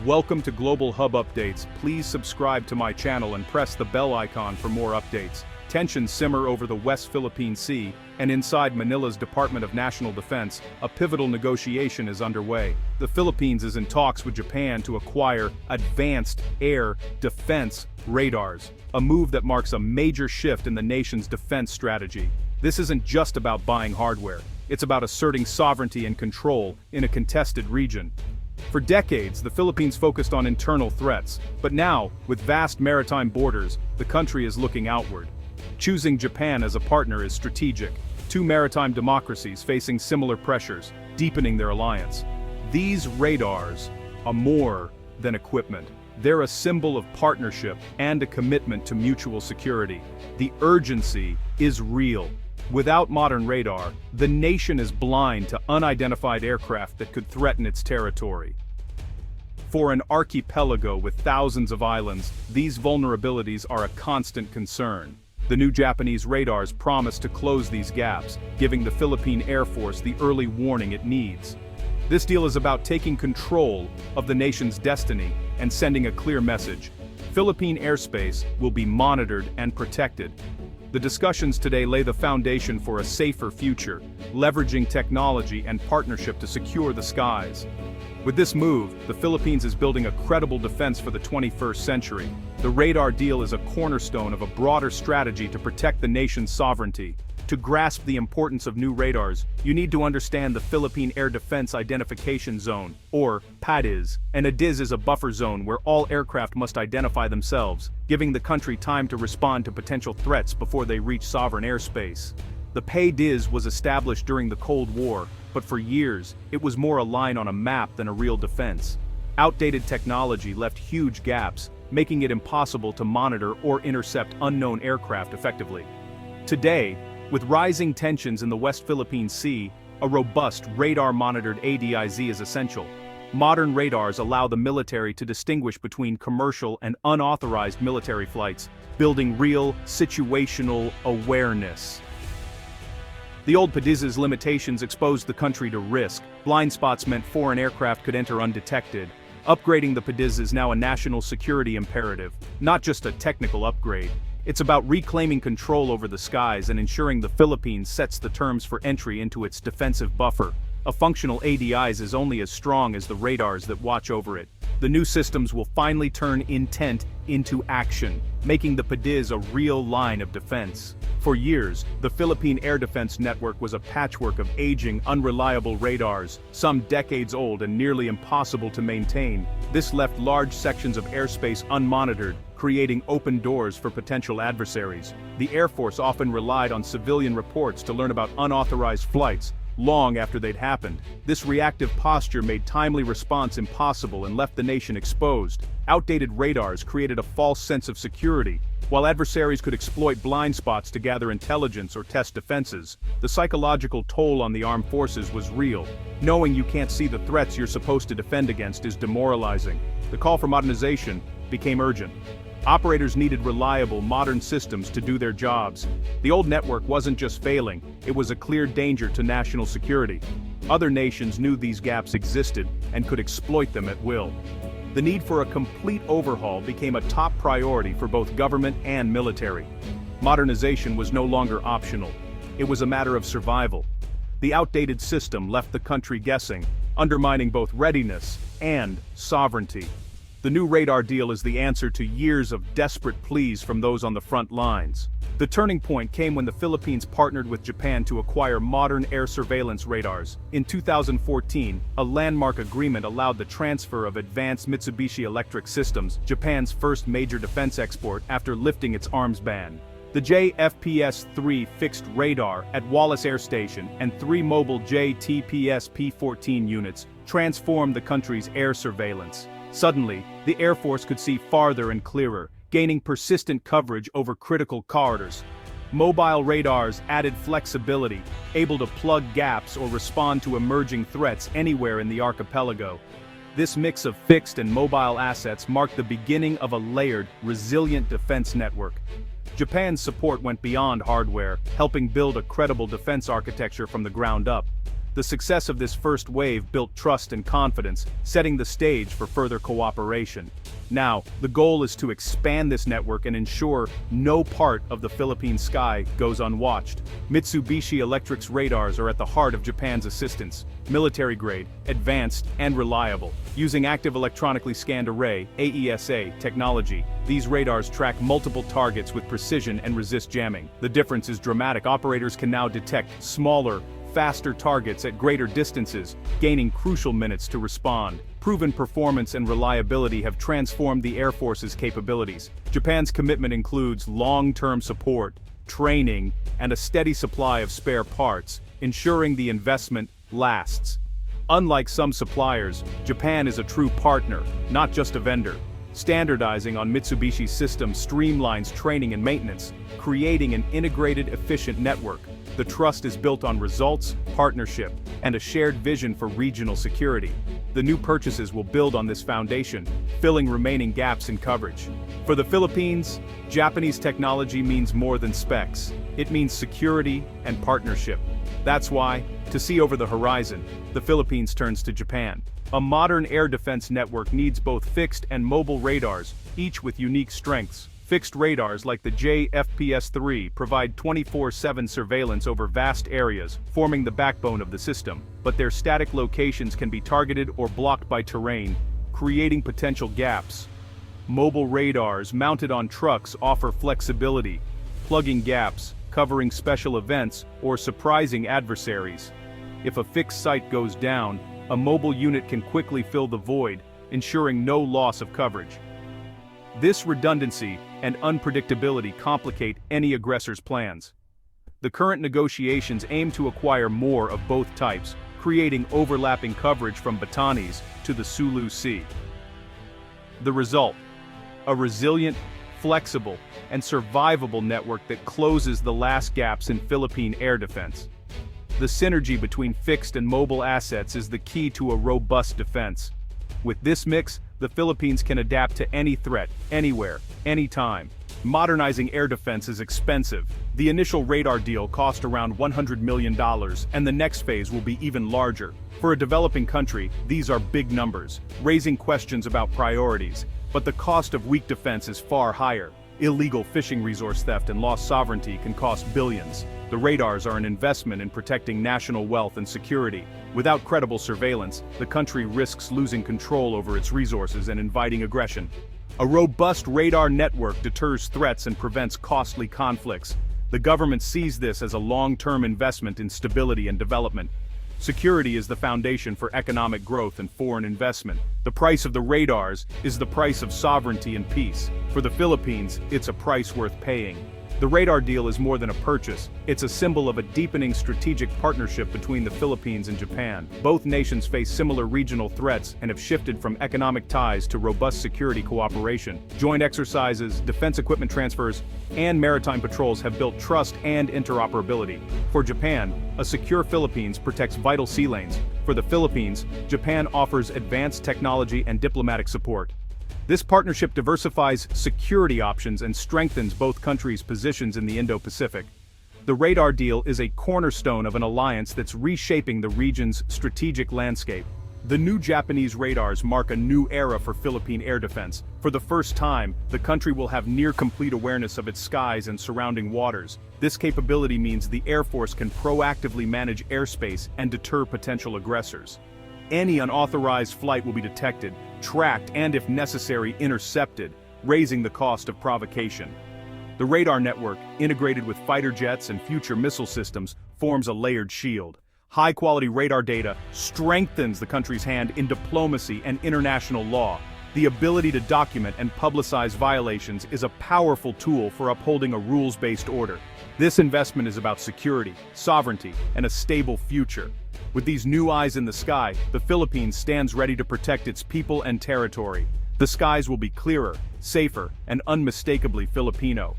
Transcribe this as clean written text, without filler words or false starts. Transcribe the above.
Welcome to Global Hub Updates. Please subscribe to my channel and press the bell icon for more updates. Tensions simmer over the West Philippine Sea, and inside Manila's Department of National Defense, a pivotal negotiation is underway. The Philippines is in talks with Japan to acquire advanced air defense radars, a move that marks a major shift in the nation's defense strategy. This isn't just about buying hardware. It's about asserting sovereignty and control in a contested region. For decades, the Philippines focused on internal threats, but now, with vast maritime borders, the country is looking outward. Choosing Japan as a partner is strategic. Two maritime democracies facing similar pressures, deepening their alliance. These radars are more than equipment. They're a symbol of partnership and a commitment to mutual security. The urgency is real. Without modern radar, the nation is blind to unidentified aircraft that could threaten its territory. For an archipelago with thousands of islands, these vulnerabilities are a constant concern. The new Japanese radars promise to close these gaps, giving the Philippine Air Force the early warning it needs. This deal is about taking control of the nation's destiny and sending a clear message. Philippine airspace will be monitored and protected. The discussions today lay the foundation for a safer future, leveraging technology and partnership to secure the skies. With this move, the Philippines is building a credible defense for the 21st century. The radar deal is a cornerstone of a broader strategy to protect the nation's sovereignty. To grasp the importance of new radars, you need to understand the Philippine Air Defense Identification Zone, or PADIZ. And a DIZ is a buffer zone where all aircraft must identify themselves, giving the country time to respond to potential threats before they reach sovereign airspace. The PADIZ was established during the Cold War, but for years, it was more a line on a map than a real defense. Outdated technology left huge gaps, making it impossible to monitor or intercept unknown aircraft effectively. Today, with rising tensions in the West Philippine Sea, a robust radar-monitored PADIZ is essential. Modern radars allow the military to distinguish between commercial and unauthorized military flights, building real situational awareness. The old PADIZ's limitations exposed the country to risk. Blind spots meant foreign aircraft could enter undetected. Upgrading the PADIZ is now a national security imperative, not just a technical upgrade. It's about reclaiming control over the skies and ensuring the Philippines sets the terms for entry into its defensive buffer. A functional PADIZ is only as strong as the radars that watch over it. The new systems will finally turn intent into action, making the PADIZ a real line of defense. For years, the Philippine Air Defense Network was a patchwork of aging, unreliable radars, some decades old and nearly impossible to maintain. This left large sections of airspace unmonitored, creating open doors for potential adversaries. The Air Force often relied on civilian reports to learn about unauthorized flights, long after they'd happened. This reactive posture made timely response impossible and left the nation exposed. Outdated radars created a false sense of security. While adversaries could exploit blind spots to gather intelligence or test defenses, the psychological toll on the armed forces was real. Knowing you can't see the threats you're supposed to defend against is demoralizing. The call for modernization became urgent. Operators needed reliable, modern systems to do their jobs. The old network wasn't just failing, it was a clear danger to national security. Other nations knew these gaps existed and could exploit them at will. The need for a complete overhaul became a top priority for both government and military. Modernization was no longer optional. It was a matter of survival. The outdated system left the country guessing, undermining both readiness and sovereignty. The new radar deal is the answer to years of desperate pleas from those on the front lines. The turning point came when the Philippines partnered with Japan to acquire modern air surveillance radars. In 2014, a landmark agreement allowed the transfer of advanced Mitsubishi Electric Systems, Japan's first major defense export after lifting its arms ban. The JFPS-3 fixed radar at Wallace Air Station and 3 mobile JTPS P-14 units transformed the country's air surveillance. Suddenly, the Air Force could see farther and clearer, gaining persistent coverage over critical corridors. Mobile radars added flexibility, able to plug gaps or respond to emerging threats anywhere in the archipelago. This mix of fixed and mobile assets marked the beginning of a layered, resilient defense network. Japan's support went beyond hardware, helping build a credible defense architecture from the ground up. The success of this first wave built trust and confidence, setting the stage for further cooperation. Now, the goal is to expand this network and ensure no part of the Philippine sky goes unwatched. Mitsubishi Electric's radars are at the heart of Japan's assistance, military-grade, advanced, and reliable. Using active electronically scanned array (AESA) technology, these radars track multiple targets with precision and resist jamming. The difference is dramatic. Operators can now detect smaller, faster targets at greater distances, gaining crucial minutes to respond. Proven performance and reliability have transformed the Air Force's capabilities. Japan's commitment includes long-term support, training, and a steady supply of spare parts, ensuring the investment lasts. Unlike some suppliers, Japan is a true partner, not just a vendor. Standardizing on Mitsubishi's system streamlines training and maintenance, creating an integrated, efficient network. The trust is built on results, partnership, and a shared vision for regional security. The new purchases will build on this foundation, filling remaining gaps in coverage. For the Philippines, Japanese technology means more than specs. It means security and partnership. That's why, to see over the horizon, the Philippines turns to Japan. A modern air defense network needs both fixed and mobile radars, each with unique strengths. Fixed radars like the JFPS-3 provide 24/7 surveillance over vast areas, forming the backbone of the system, but their static locations can be targeted or blocked by terrain, creating potential gaps. Mobile radars mounted on trucks offer flexibility, plugging gaps, covering special events, or surprising adversaries. If a fixed site goes down, a mobile unit can quickly fill the void, ensuring no loss of coverage. This redundancy and unpredictability complicate any aggressor's plans. The current negotiations aim to acquire more of both types, creating overlapping coverage from Batanes to the Sulu Sea. The result: a resilient, flexible, and survivable network that closes the last gaps in Philippine air defense. The synergy between fixed and mobile assets is the key to a robust defense. With this mix, the Philippines can adapt to any threat, anywhere, anytime. Modernizing air defense is expensive. The initial radar deal cost around $100 million, and the next phase will be even larger. For a developing country, these are big numbers, raising questions about priorities. But the cost of weak defense is far higher. Illegal fishing resource theft and lost sovereignty can cost billions. The radars are an investment in protecting national wealth and security. Without credible surveillance, the country risks losing control over its resources and inviting aggression. A robust radar network deters threats and prevents costly conflicts. The government sees this as a long-term investment in stability and development. Security is the foundation for economic growth and foreign investment. The price of the radars is the price of sovereignty and peace. For the Philippines, it's a price worth paying. The radar deal is more than a purchase. It's a symbol of a deepening strategic partnership between the Philippines and Japan. Both nations face similar regional threats and have shifted from economic ties to robust security cooperation. Joint exercises, defense equipment transfers, and maritime patrols have built trust and interoperability. For Japan, a secure Philippines protects vital sea lanes. For the Philippines, Japan offers advanced technology and diplomatic support. This partnership diversifies security options and strengthens both countries' positions in the Indo-Pacific. The radar deal is a cornerstone of an alliance that's reshaping the region's strategic landscape. The new Japanese radars mark a new era for Philippine air defense. For the first time, the country will have near-complete awareness of its skies and surrounding waters. This capability means the Air Force can proactively manage airspace and deter potential aggressors. Any unauthorized flight will be detected, tracked, and if necessary, intercepted, raising the cost of provocation. The radar network, integrated with fighter jets and future missile systems, forms a layered shield. High-quality radar data strengthens the country's hand in diplomacy and international law. The ability to document and publicize violations is a powerful tool for upholding a rules-based order. This investment is about security, sovereignty, and a stable future. With these new eyes in the sky, the Philippines stands ready to protect its people and territory. The skies will be clearer, safer, and unmistakably Filipino.